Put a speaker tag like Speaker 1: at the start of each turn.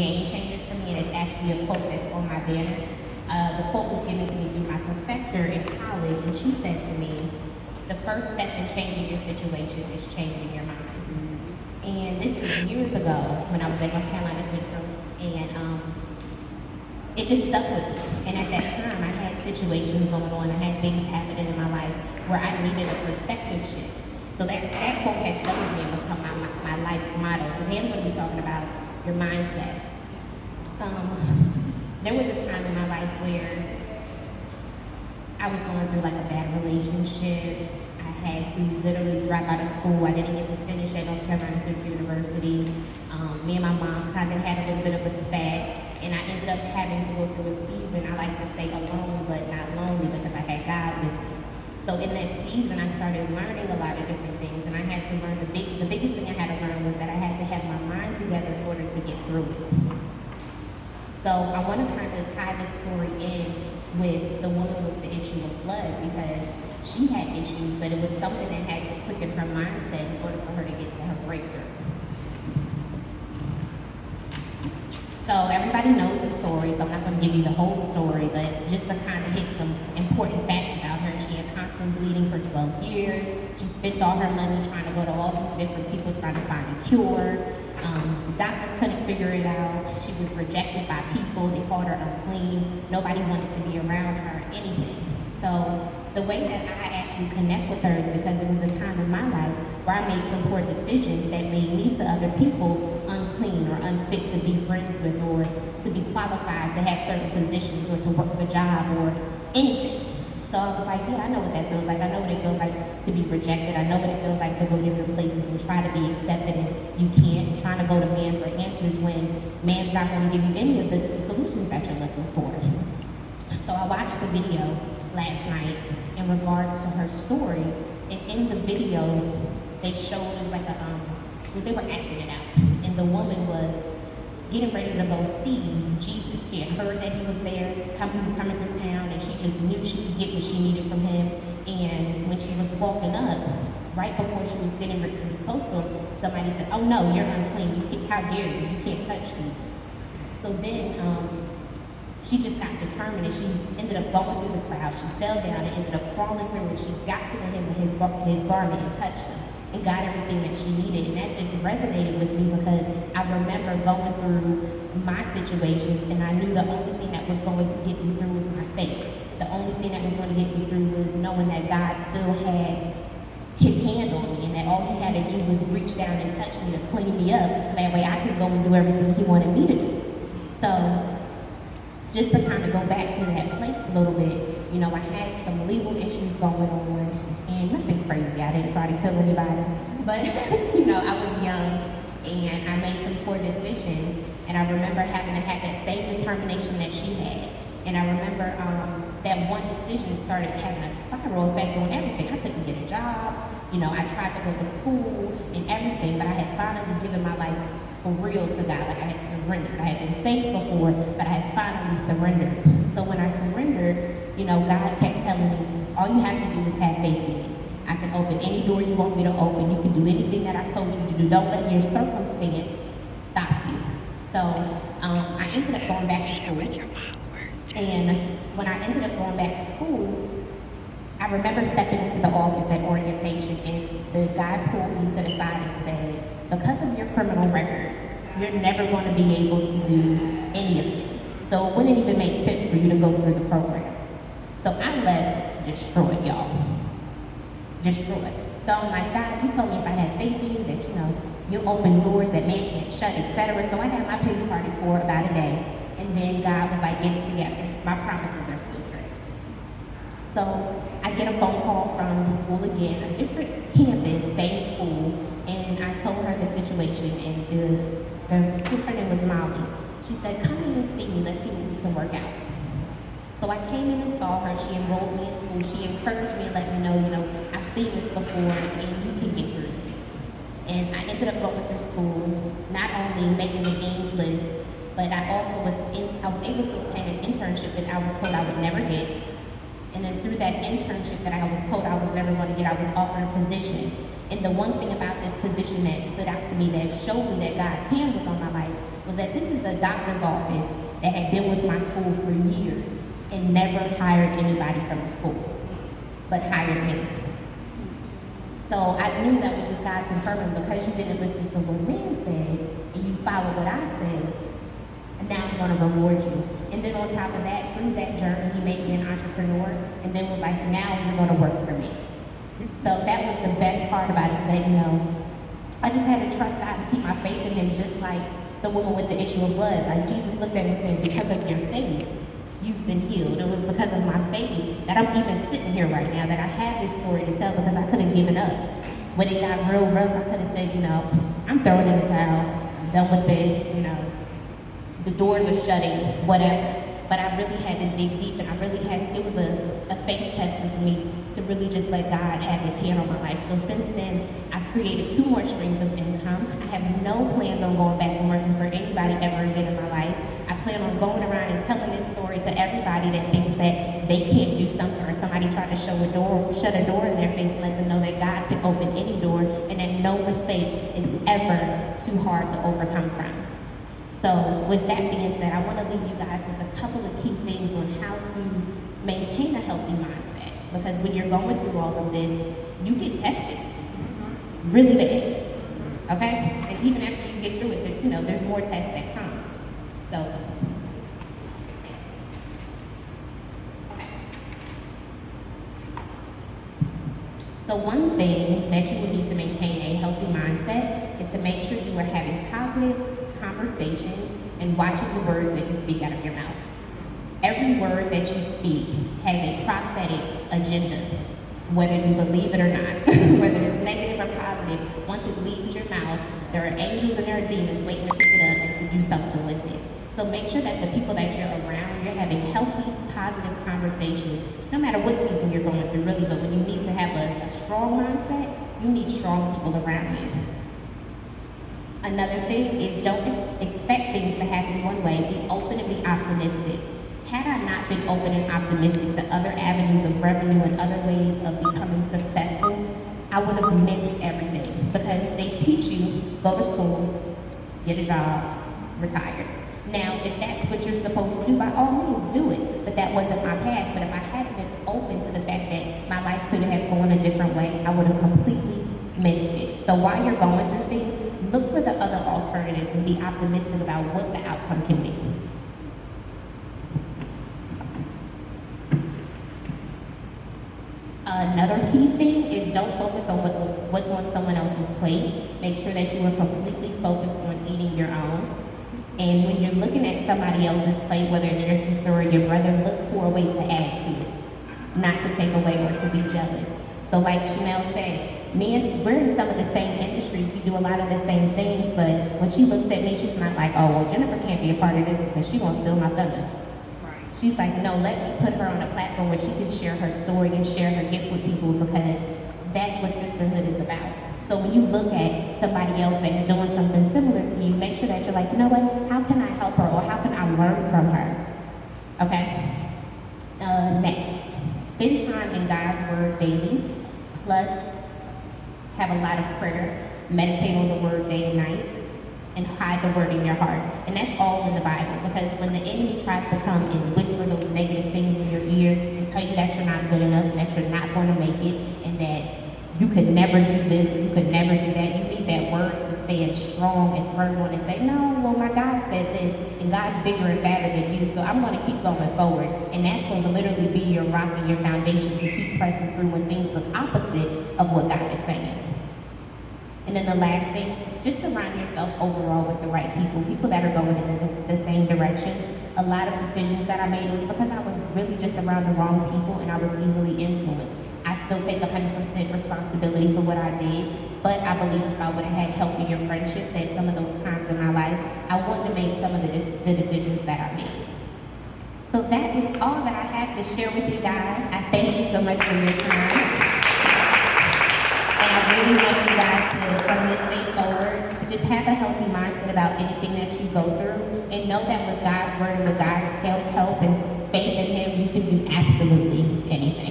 Speaker 1: game changers for me, and it's actually a quote that's on my banner. The quote was given to me through my professor in college, and she said to me, the first step in changing your situation is changing your mind. And this was years ago when I was at North Carolina Central, and it just stuck with me. And at that time, I had situations going on, I had things happening in my life where I needed a perspective shift. So that quote has stuck with me and become my life's motto. Today I'm going to be talking about your mindset. There was a time in my life where I was going through like a bad relationship. I had to literally drop out of school. I didn't get to finish at North Carolina Central University. Me and my mom kind of had a little bit of a spat, and I ended up having to go through a season, I like to say alone, but not lonely, because I had God with me. So in that season, I started learning a lot of different things, and I had to learn the biggest thing I had to learn was that I had to have my mind together in order to get through it. So I want to kind of tie this story in with the woman with the issue of blood, because she had issues, but it was something that had to click in her mindset in order for her to get to her breakthrough. So everybody knows the story, so I'm not going to give you the whole story, but just to kind of hit some important facts about her. She had constant bleeding for 12 years. She spent all her money trying to go to all these different people trying to find a cure. The doctors couldn't figure it out. She was rejected by people. They called her unclean. Nobody wanted to be around her, anything. So the way that I actually connect with her is because it was a time in my life where I made some poor decisions that made me to other people unclean or unfit to be friends with, or to be qualified to have certain positions, or to work a job or anything. So I was like, yeah, I know what that feels like. I know what it feels like to be rejected. I know what it feels like to go different places and try to be accepted, and you can't. And trying to go to man for answers when man's not going to give you any of the solutions that you're looking for. So I watched the video last night in regards to her story, and in the video they showed, it was like they were acting it out, and the woman was getting ready to go see Jesus. She had heard that he was there, he was coming through town, and she just knew she could get what she needed from him. And when she was walking up, right before she was getting ready to be close to him, somebody said, "Oh no, you're unclean. How dare you? You can't touch Jesus." So then she just got determined, and she ended up going through the crowd. She fell down and ended up crawling through, and she got to him with his garment and touched him and got everything that she needed. And that just resonated with me, because I remember going through my situations, and I knew the only thing that was going to get me through was my faith. The only thing that was going to get me through was knowing that God still had his hand on me, and that all he had to do was reach down and touch me to clean me up, so that way I could go and do everything he wanted me to do. So just to kind of go back to that place a little bit, I had some legal issues going on, and nothing crazy. I didn't try to kill anybody, but I was young, and I made some poor decisions, and I remember having to have that same determination that she had. And I remember that one decision started having a spiral effect on everything. I couldn't get a job. I tried to go to school and everything, but I had finally given my life for real to God. Like, I had surrendered. I had been saved before, but I had finally surrendered. So when I surrendered, God kept telling me, all you have to do is have faith in me. I can open any door you want me to open. You can do anything that I told you to do. Don't let your circumstance stop you. So I ended up going back to school. And when I ended up going back to school, I remember stepping into the office at orientation, and the guy pulled me to the side and said, because of your criminal record, you're never going to be able to do any of this. So it wouldn't even make sense for you to go through the program. So I left destroyed, y'all. Destroyed. So I'm like, God, you told me if I had faith in you that, you'll open doors that man can't shut, etc. So I had my pity party for about a day. And then God was like, get it together. My promises are still true. So I get a phone call from the school again, a different campus, same school, and I told her the situation, and the her name was Molly. She said, come in and see me, let's see what we can work out. So I came in and saw her. She enrolled me in school. She encouraged me and let me know, I've seen this before, and you can get through this. And I ended up going through school, not only making the dean's list, but I also was able to obtain an internship that I was told I would never get. And then through that internship that I was told I was never going to get, I was offered a position. And the one thing about this position that stood out to me, that showed me that God's hand was on my life, was that this is a doctor's office that had been with my school for years and never hired anybody from the school, but hired me. So I knew that was just God confirming, because you didn't listen to what man said and you followed what I said, and now I'm gonna reward you. And then on top of that, through that journey, he made me an entrepreneur, and then was like, now you're gonna work for me. So that was the best part about it, is that, I just had to trust God and keep my faith in him, just like the woman with the issue of blood. Like Jesus looked at me and said, because of your faith, you've been healed. It was because of my faith that I'm even sitting here right now, that I have this story to tell, because I could have given up. When it got real rough, I could have said, I'm throwing in the towel, I'm done with this, the doors are shutting, whatever. But I really had to dig deep, and it was a faith test for me to really just let God have his hand on my life. So since then, I've created 2 more streams of income. I have no plans on going back and working for anybody ever again in my life. I plan on going around and telling this story to everybody that thinks that they can't do something, or somebody tried to shut a door in their face, and let them know that God can open any door, and that no mistake is ever too hard to overcome from. So with that being said, I want to leave you guys with a couple of key things on how to maintain a healthy mindset. Because when you're going through all of this, you get tested really bad, okay? And even after you get through it, there's more tests that come. So, okay. So one thing that you will need to maintain a healthy mindset is to make sure you are having positive conversations and watching the words that you speak out of your mouth. Every word that you speak has a prophetic agenda, whether you believe it or not, whether it's negative or positive. Once it leaves your mouth, there are angels and there are demons waiting to pick it up and to do something with it. So make sure that the people that you're around, you're having healthy, positive conversations, no matter what season you're going through, really. But when you need to have a strong mindset, you need strong people around you. Another thing is, don't expect things to happen one way. Be open and be optimistic. Had I not been open and optimistic to other avenues of revenue and other ways of becoming successful, I would have missed everything. Because they teach you, go to school, get a job, retire. Now, if that's what you're supposed to do, by all means do it. But that wasn't my path. But if I hadn't been open to the fact that my life could have gone a different way, I would have completely missed it. So while you're going through things, look for the other alternatives and be optimistic about what the outcome can be. Another key thing is, don't focus on what's on someone else's plate. Make sure that you are completely focused on eating your own. And when you're looking at somebody else's plate, whether it's your sister or your brother, look for a way to add to it, not to take away or to be jealous. So like Chanel said, we're in some of the same industries, we do a lot of the same things, but when she looks at me, she's not like, oh, well, Jennifer can't be a part of this because she's gonna steal my thunder. She's like, no, let me put her on a platform where she can share her story and share her gift with people, because that's what sisterhood is about. So when you look at somebody else that is doing something similar to you, make sure that you're like, you know what, how can I help her, or how can I learn from her? Okay? Next, spend time in God's word daily, plus have a lot of prayer, meditate on the word day and night, and hide the word in your heart. And that's all in the Bible, because when the enemy tries to come and whisper those negative things in your ear and tell you that you're not good enough, and that you're not going to make it, and that you could never do this, or you could never do that, you need that word to stand strong and firm on and say, no, well, my God said this, and God's bigger and better than you, so I'm going to keep going forward. And that's going to literally be your rock and your foundation to keep pressing through when things look opposite of what God is saying. And then the last thing, just surround yourself overall with the right people that are going in the same direction. A lot of decisions that I made was because I was really just around the wrong people, and I was easily influenced. I still take 100% responsibility for what I did, but I believe if I would have had healthier friendships at some of those times in my life, I wouldn't have made some of the decisions that I made. So that is all that I have to share with you guys. I thank you so much for your time. And I really want you guys to, from this day forward, just have a healthy mindset about anything that you go through, and know that with God's word and with God's help and faith in Him, you can do absolutely anything.